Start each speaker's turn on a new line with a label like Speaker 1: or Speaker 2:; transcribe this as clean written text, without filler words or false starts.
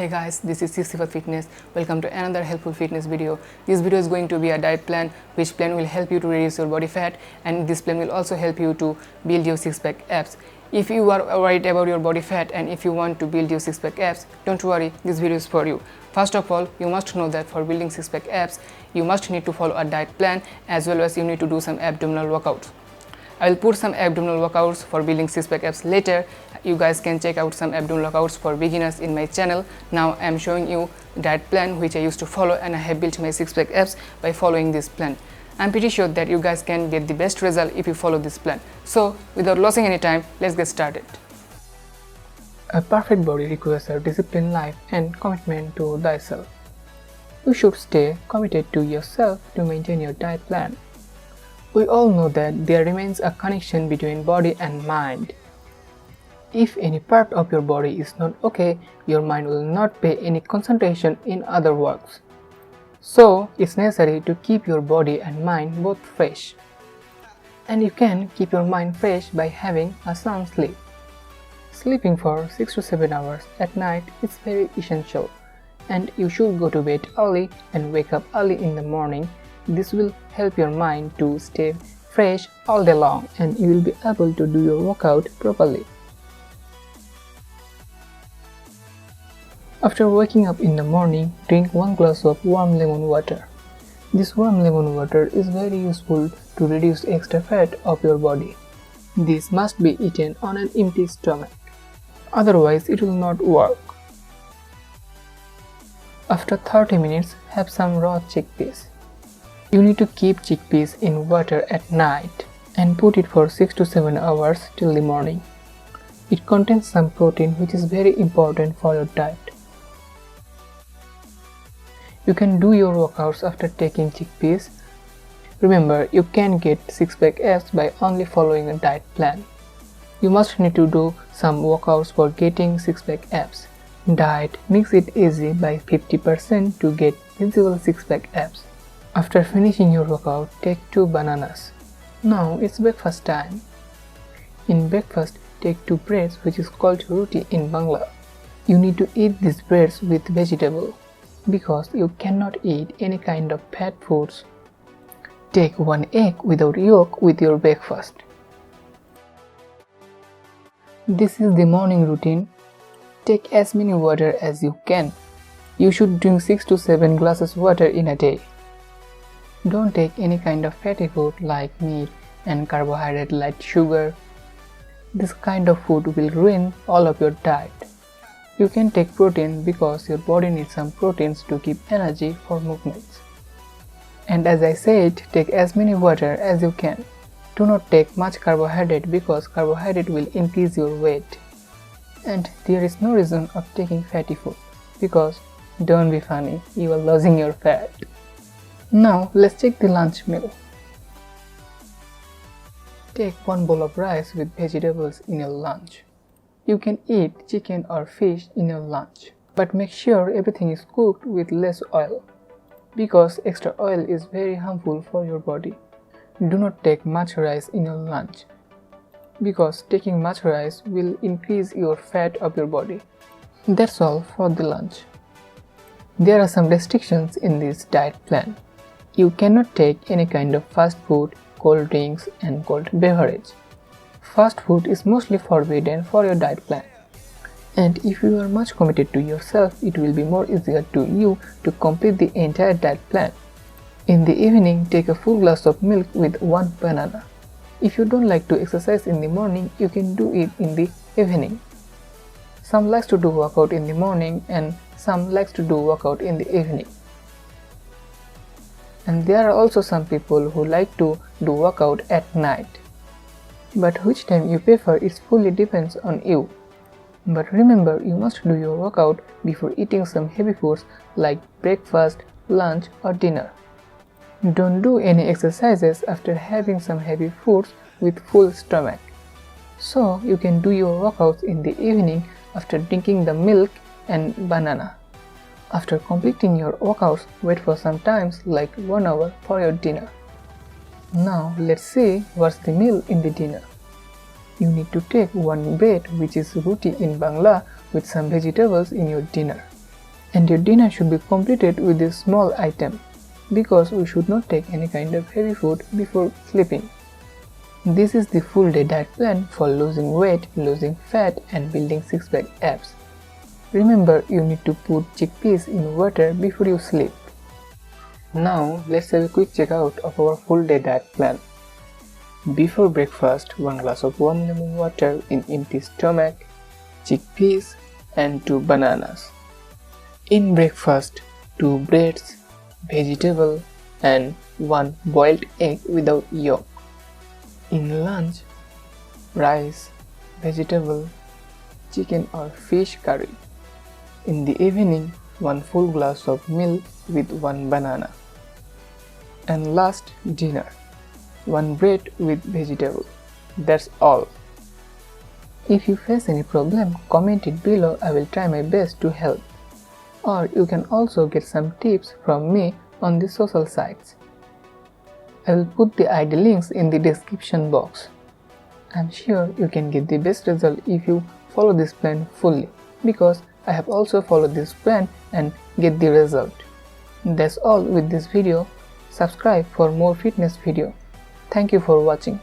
Speaker 1: Hey guys, this is Sifsifat Fitness. Welcome to another helpful fitness video. This video is going to be a diet plan, which plan will help you to reduce your body fat, and this plan will also help you to build your six-pack abs. If you are worried about your body fat and if you want to build your six-pack abs, don't worry, this video is for you. First of all, you must know that for building six-pack abs, you must need to follow a diet plan as well as you need to do some abdominal workouts. I will put some abdominal workouts for building six-pack abs later. You guys can check out some abdominal workouts for beginners in my channel. Now I am showing you diet plan which I used to follow, and I have built my six-pack abs by following this plan. I am pretty sure that you guys can get the best result if you follow this plan. So without losing any time, let's get started. A perfect body requires a disciplined life and commitment to thyself. You should stay committed to yourself to maintain your diet plan. We all know that there remains a connection between body and mind. If any part of your body is not okay, your mind will not pay any concentration in other works. So, it's necessary to keep your body and mind both fresh. And you can keep your mind fresh by having a sound sleep. Sleeping for 6 to 7 hours at night is very essential, and you should go to bed early and wake up early in the morning. This will help your mind to stay fresh all day long, and you will be able to do your workout properly. After waking up in the morning, drink 1 glass of warm lemon water. This warm lemon water is very useful to reduce extra fat of your body. This must be eaten on an empty stomach. Otherwise, it will not work. After 30 minutes, have some raw chickpeas. You need to keep chickpeas in water at night and put it for 6 to 7 hours till the morning. It contains some protein which is very important for your diet. You can do your workouts after taking chickpeas. Remember, you can get six-pack abs by only following a diet plan. You must need to do some workouts for getting six-pack abs. Diet makes it easy by 50% to get visible six-pack abs. After finishing your workout, take 2 bananas. Now it's breakfast time. In breakfast, take 2 breads, which is called roti in Bangla. You need to eat these breads with vegetable because you cannot eat any kind of fat foods. Take 1 egg without yolk with your breakfast. This is the morning routine. Take as many water as you can. You should drink 6 to 7 glasses water in a day. Don't take any kind of fatty food like meat and carbohydrate like sugar. This kind of food will ruin all of your diet. You can take protein because your body needs some proteins to keep energy for movements. And as I said, take as many water as you can. Do not take much carbohydrate because carbohydrate will increase your weight. And there is no reason of taking fatty food because, don't be funny, you are losing your fat. Now let's check the lunch meal. Take 1 bowl of rice with vegetables in your lunch. You can eat chicken or fish in your lunch, but make sure everything is cooked with less oil because extra oil is very harmful for your body. Do not take much rice in your lunch because taking much rice will increase your fat of your body. That's all for the lunch. There are some restrictions in this diet plan. You cannot take any kind of fast food, cold drinks and cold beverage. Fast food is mostly forbidden for your diet plan. And if you are much committed to yourself, it will be more easier to you to complete the entire diet plan. In the evening, take a full glass of milk with 1 banana. If you don't like to exercise in the morning, you can do it in the evening. Some likes to do workout in the morning and some likes to do workout in the evening. And there are also some people who like to do workout at night. But which time you prefer is fully depends on you. But remember, you must do your workout before eating some heavy foods like breakfast, lunch or dinner. Don't do any exercises after having some heavy foods with full stomach. So you can do your workouts in the evening after drinking the milk and banana. After completing your workouts, wait for some times like 1 hour for your dinner. Now let's see what's the meal in the dinner. You need to take 1 bread, which is roti in Bangla, with some vegetables in your dinner. And your dinner should be completed with this small item, because we should not take any kind of heavy food before sleeping. This is the full day diet plan for losing weight, losing fat and building six-pack abs. Remember, you need to put chickpeas in water before you sleep. Now let's have a quick checkout of our full day diet plan. Before breakfast, 1 glass of warm lemon water in empty stomach, chickpeas and 2 bananas. In breakfast, 2 breads, vegetable and 1 boiled egg without yolk. In lunch, rice, vegetable, chicken or fish curry. In the evening, 1 full glass of milk with 1 banana. And last, dinner, 1 bread with vegetable. That's all. If you face any problem, comment it below. I will try my best to help. Or you can also get some tips from me on the social sites. I will put the ID links in the description box. I'm sure you can get the best result if you follow this plan fully, because I have also followed this plan and get the result. That's all with this video. Subscribe for more fitness video. Thank you for watching.